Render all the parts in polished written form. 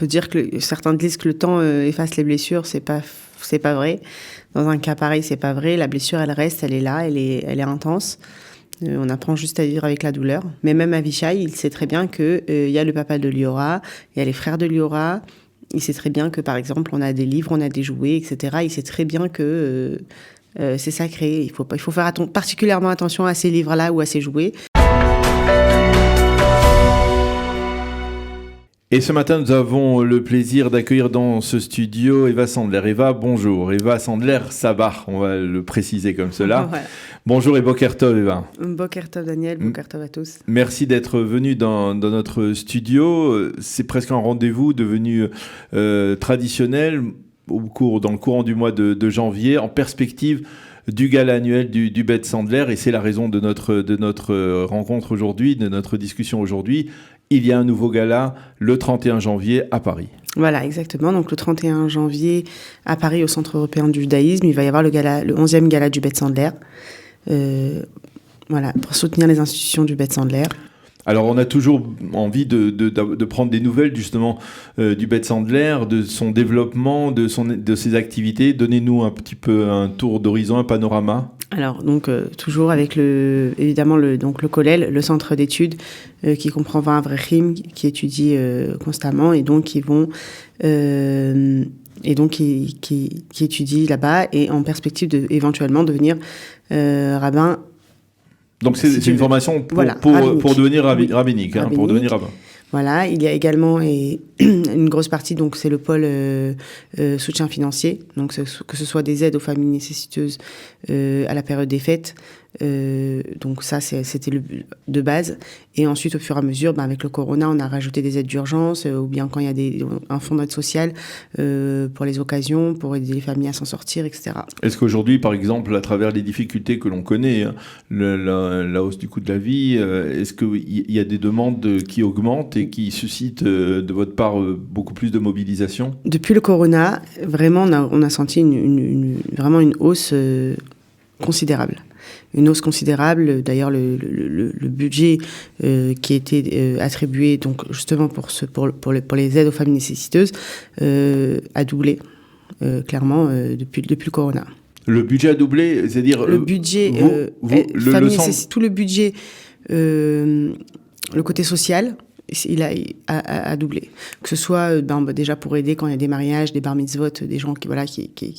peut dire que certains disent que le temps efface les blessures, c'est pas vrai. Dans un cas pareil, c'est pas vrai. La blessure, elle reste, elle est là, elle est intense. On apprend juste à vivre avec la douleur. Mais même Avishai, il sait très bien qu'il y a le papa de Liora, il y a les frères de Liora. Il sait très bien que, par exemple, on a des livres, on a des jouets, etc. Il sait très bien que c'est sacré. Il faut faire particulièrement attention à ces livres-là ou à ces jouets. Et ce matin, nous avons le plaisir d'accueillir dans ce studio Eva Sandler. Eva, bonjour. Eva Sandler, Sabah, on va le préciser comme cela. Voilà. Bonjour et Boker Tov, Eva. Boker Tov, Daniel. Boker Tov à tous. Merci d'être venu dans notre studio. C'est presque un rendez-vous devenu traditionnel dans le courant du mois de janvier, en perspective du gala annuel du Beth Sandler. Et c'est la raison de notre rencontre aujourd'hui, de notre discussion aujourd'hui. Il y a un nouveau gala le 31 janvier à Paris. Voilà, exactement. Donc le 31 janvier à Paris, au Centre européen du judaïsme, il va y avoir le 11e gala du Beth Sandler. Voilà, pour soutenir les institutions du Beth Sandler. Alors, on a toujours envie de prendre des nouvelles, justement, du Beth Sandler, de son développement, de ses activités. Donnez-nous un petit peu un tour d'horizon, un panorama. Alors, donc, toujours avec évidemment le Kollel, le centre d'études, qui comprend 20 Avrechim, qui étudie constamment, et donc qui étudie là-bas, et en perspective éventuellement devenir rabbin. Donc c'est une formation pour devenir rabbinique, hein, pour devenir rabbin. Voilà, il y a également une grosse partie, donc c'est le pôle soutien financier, donc que ce soit des aides aux familles nécessiteuses à la période des fêtes. Donc ça, c'était de base. Et ensuite, au fur et à mesure, avec le corona, on a rajouté des aides d'urgence, ou bien quand il y a un fonds d'aide sociale pour les occasions, pour aider les familles à s'en sortir, etc. Est-ce qu'aujourd'hui, par exemple, à travers les difficultés que l'on connaît, hein, la hausse du coût de la vie, est-ce qu'il y a des demandes qui augmentent et qui suscitent de votre part beaucoup plus de mobilisation ? Depuis le corona, vraiment, on a senti vraiment une hausse considérable. Une hausse considérable. D'ailleurs, le budget qui a été attribué donc justement pour les aides aux familles nécessiteuses a doublé clairement depuis le corona. Le budget a doublé, c'est-à-dire le budget tout le budget, le côté social. Il a doublé. Que ce soit déjà pour aider quand il y a des mariages, des bar mitzvot, des gens qui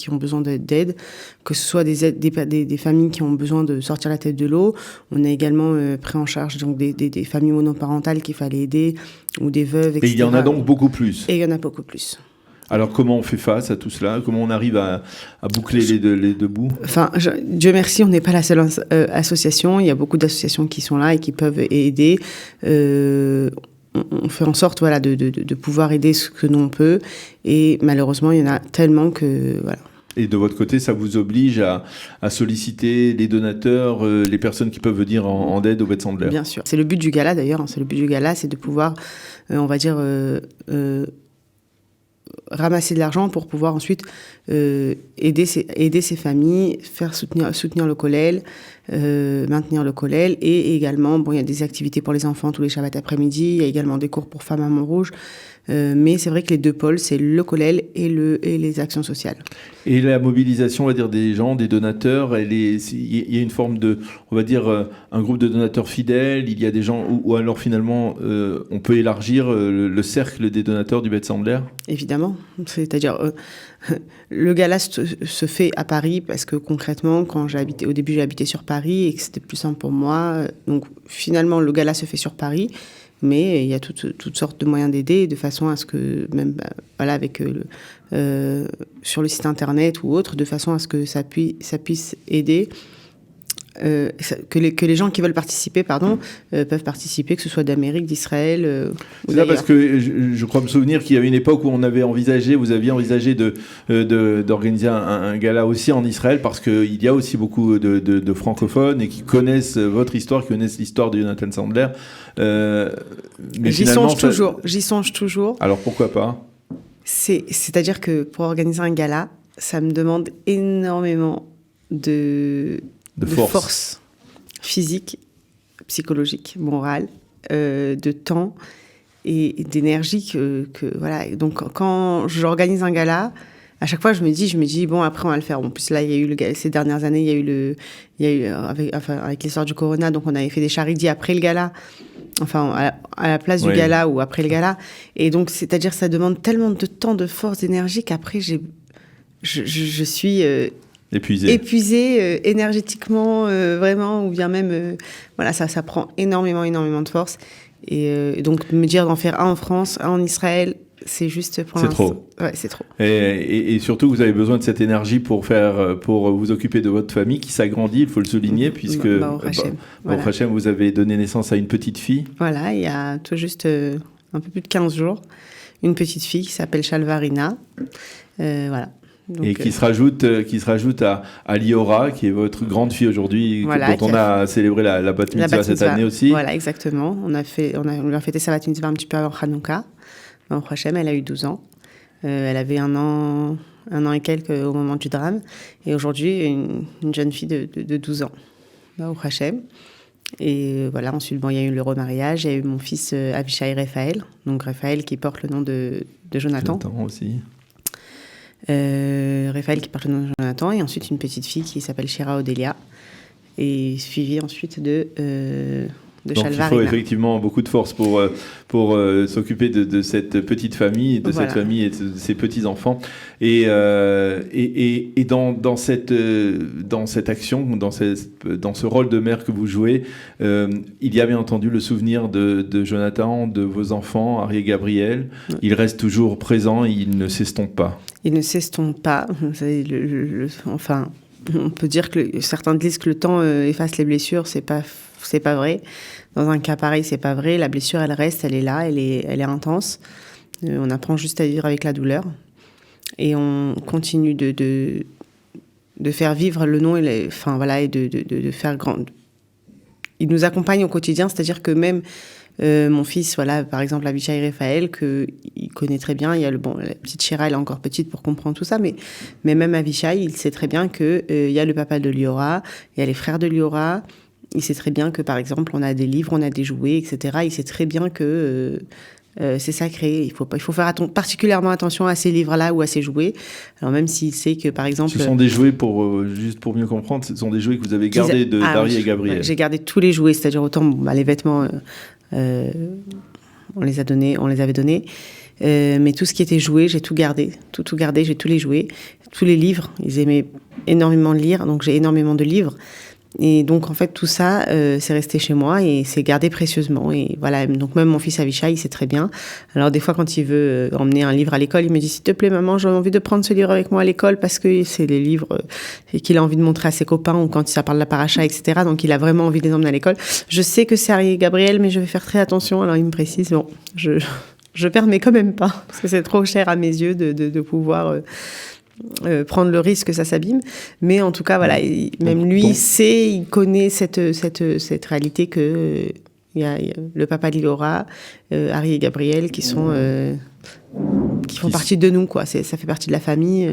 ont besoin d'aide, que ce soit des familles qui ont besoin de sortir la tête de l'eau. On a également pris en charge donc, des familles monoparentales qu'il fallait aider, ou des veuves, etc. Et il y en a donc beaucoup plus. Et il y en a beaucoup plus. Alors comment on fait face à tout cela ? Comment on arrive à boucler les deux bouts ? Enfin, Dieu merci, on n'est pas la seule association. Il y a beaucoup d'associations qui sont là et qui peuvent aider. On fait en sorte de pouvoir aider ce que nous on peut, et malheureusement il y en a tellement que voilà. Et de votre côté, ça vous oblige à solliciter les donateurs, les personnes qui peuvent venir en aide au Beth Sandler ? Bien sûr, c'est le but du gala d'ailleurs, hein. C'est le but du gala, c'est de pouvoir on va dire ramasser de l'argent pour pouvoir ensuite aider ces familles, faire soutenir le Kollel, maintenir le Kollel, et également il y a des activités pour les enfants tous les Shabbats après-midi, il y a également des cours pour femmes à Montrouge, mais c'est vrai que les deux pôles, c'est le Kollel et les actions sociales. Et la mobilisation, on va dire, des gens, des donateurs, il y a une forme de, on va dire, un groupe de donateurs fidèles, il y a des gens, ou alors finalement, on peut élargir le cercle des donateurs du Beth Sandler ? Évidemment, c'est-à-dire le gala se fait à Paris parce que concrètement, au début j'ai habité sur Paris et que c'était plus simple pour moi, donc finalement le gala se fait sur Paris, mais il y a toutes sortes de moyens d'aider, de façon à ce que même avec sur le site internet ou autre, de façon à ce que ça puisse aider. Que les gens qui veulent participer, peuvent participer, que ce soit d'Amérique, d'Israël. C'est ça, parce que je crois me souvenir qu'il y avait une époque où vous aviez envisagé d'organiser un gala aussi en Israël, parce qu'il y a aussi beaucoup de francophones et qui connaissent votre histoire, qui connaissent l'histoire de Jonathan Sandler. Mais j'y songe toujours. Alors pourquoi pas ? C'est-à-dire que pour organiser un gala, ça me demande énormément de force physique, psychologique, morale, de temps et d'énergie voilà. Et donc, quand j'organise un gala, à chaque fois, je me dis, bon, après, on va le faire. En plus, là, il y a eu ces dernières années, il y a eu avec l'histoire du Corona, donc on avait fait des charities après le gala, enfin, à la place du gala ou après le gala. Et donc, c'est-à-dire, ça demande tellement de temps, de force, d'énergie qu'après, je suis épuisée énergétiquement, vraiment, ou bien même, voilà, ça prend énormément de force. Et donc, me dire d'en faire un en France, un en Israël, c'est juste pour l'instant. C'est trop. Ouais, c'est trop. Et surtout, vous avez besoin de cette énergie pour vous occuper de votre famille qui s'agrandit, il faut le souligner, puisque Baruch Hashem, vous avez donné naissance à une petite fille. Voilà, il y a tout juste un peu plus de 15 jours, une petite fille qui s'appelle Shalvarina. Voilà. Donc, et qui se rajoute à Liora, qui est votre grande fille aujourd'hui, voilà, dont on a célébré la bat mitzvah cette année aussi. Voilà, exactement. On lui a fêté sa bat mitzvah un petit peu avant Hanouka. Baruch Hashem, elle a eu 12 ans. Elle avait un an et quelques au moment du drame. Et aujourd'hui, une jeune fille de 12 ans. Baruch Hashem. Et voilà, ensuite, il y a eu le remariage. Il y a eu mon fils Avishai Raphaël. Donc Raphaël qui porte le nom de Jonathan. Jonathan aussi. Raphaël qui porte le nom de Jonathan. Et ensuite, une petite fille qui s'appelle Shira Odelia. Et suivie ensuite de Donc Shalvarina. il faut effectivement beaucoup de force pour s'occuper de cette petite famille, cette famille et de ses petits-enfants. Et dans cette action, dans ce rôle de mère que vous jouez, il y a bien entendu le souvenir de Jonathan, de vos enfants, Harry et Gabriel. Ouais. Il reste toujours présent et il ne s'estompe pas. Il ne s'estompe pas. Vous savez, enfin, on peut dire que certains disent que le temps efface les blessures. C'est pas vrai. Dans un cas pareil, c'est pas vrai. La blessure, elle reste, elle est là, elle est intense. On apprend juste à vivre avec la douleur. Et on continue de faire vivre le nom et de faire grand. Il nous accompagne au quotidien, c'est-à-dire que même mon fils, voilà, par exemple, Avishai Raphaël, qu'il connaît très bien. Il y a la petite Shira, elle est encore petite pour comprendre tout ça, mais même Avishai, il sait très bien qu'il y a le papa de Liora, il y a les frères de Liora. Il sait très bien que, par exemple, on a des livres, on a des jouets, etc. Il sait très bien que c'est sacré. Il faut faire particulièrement attention à ces livres-là ou à ces jouets. Alors même s'il sait que, par exemple... Ce sont des jouets, juste pour mieux comprendre, ce sont des jouets que vous avez gardés d'Harry et Gabriel. J'ai gardé tous les jouets, c'est-à-dire autant les vêtements, on les avait donnés. Mais tout ce qui était joué, j'ai tout gardé. Tout gardé, j'ai tous les jouets. Tous les livres, ils aimaient énormément lire, donc j'ai énormément de livres. Et donc, en fait, tout ça, c'est resté chez moi et c'est gardé précieusement. Et voilà, donc même mon fils Avishai, il sait très bien. Alors, des fois, quand il veut emmener un livre à l'école, il me dit « S'il te plaît, maman, j'ai envie de prendre ce livre avec moi à l'école parce que c'est les livres qu'il a envie de montrer à ses copains ou quand ça parle de la paracha, etc. » Donc, il a vraiment envie de les emmener à l'école. Je sais que c'est Harry et Gabriel, mais je vais faire très attention. Alors, il me précise, bon, je permets quand même pas parce que c'est trop cher à mes yeux de pouvoir... prendre le risque que ça s'abîme, mais en tout cas voilà, même lui il connaît cette réalité que il y a le papa de Liora, Harry et Gabriel qui font partie de nous, quoi. Ça fait partie de la famille.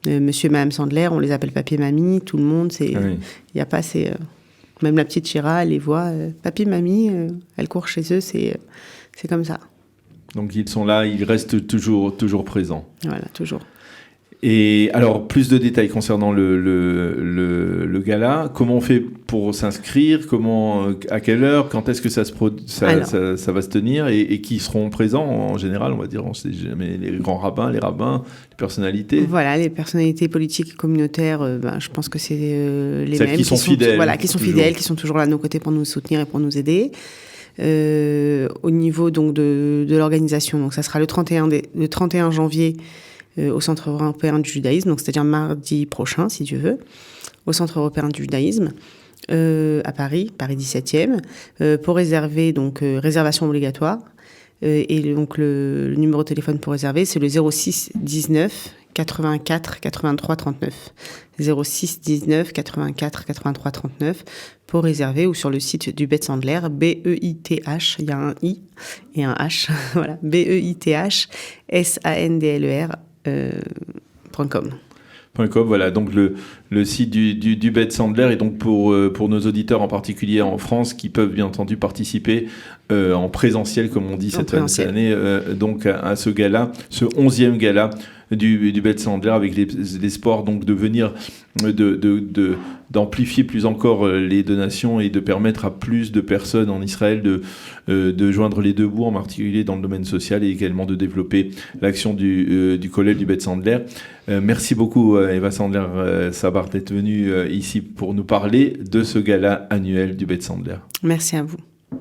Monsieur et Madame Sandler, on les appelle papy et mamie, tout le monde, il y a pas même la petite Shira, elle les voit, papy, mamie, elle court chez eux, c'est comme ça. Donc ils sont là, ils restent toujours présents. Voilà, toujours. Et alors, plus de détails concernant le gala. Comment on fait pour s'inscrire ? À quelle heure ? Quand est-ce que ça va se tenir ? Et qui seront présents en général ? On va dire, on sait jamais, les grands rabbins, les personnalités. Voilà, les personnalités politiques et communautaires, je pense que c'est les mêmes. Qui sont fidèles. Voilà, qui sont fidèles, qui sont toujours là à nos côtés pour nous soutenir et pour nous aider. Au niveau donc de l'organisation, donc ça sera le 31 janvier au Centre européen du judaïsme, donc c'est-à-dire mardi prochain, si tu veux, au Centre européen du judaïsme, à Paris 17e, pour réserver, donc réservation obligatoire. Et donc le numéro de téléphone pour réserver, c'est le 06 19 84 83 39. 06 19 84 83 39 pour réserver, ou sur le site du Beth Sandler, BEITH, il y a un I et un H, voilà, BEITH SANDLER.com. Voilà, donc le site du Beth Sandler, et donc pour nos auditeurs en particulier en France qui peuvent bien entendu participer en présentiel, comme on dit cette année, donc à ce gala, ce 11e gala du Beth Sandler, avec l'espoir donc de venir d'amplifier plus encore les donations et de permettre à plus de personnes en Israël de joindre les deux bouts, en particulier dans le domaine social, et également de développer l'action du collège du Beth Sandler. Merci beaucoup Eva Sandler-Sabart d'être venue ici pour nous parler de ce gala annuel du Beth Sandler. Merci à vous.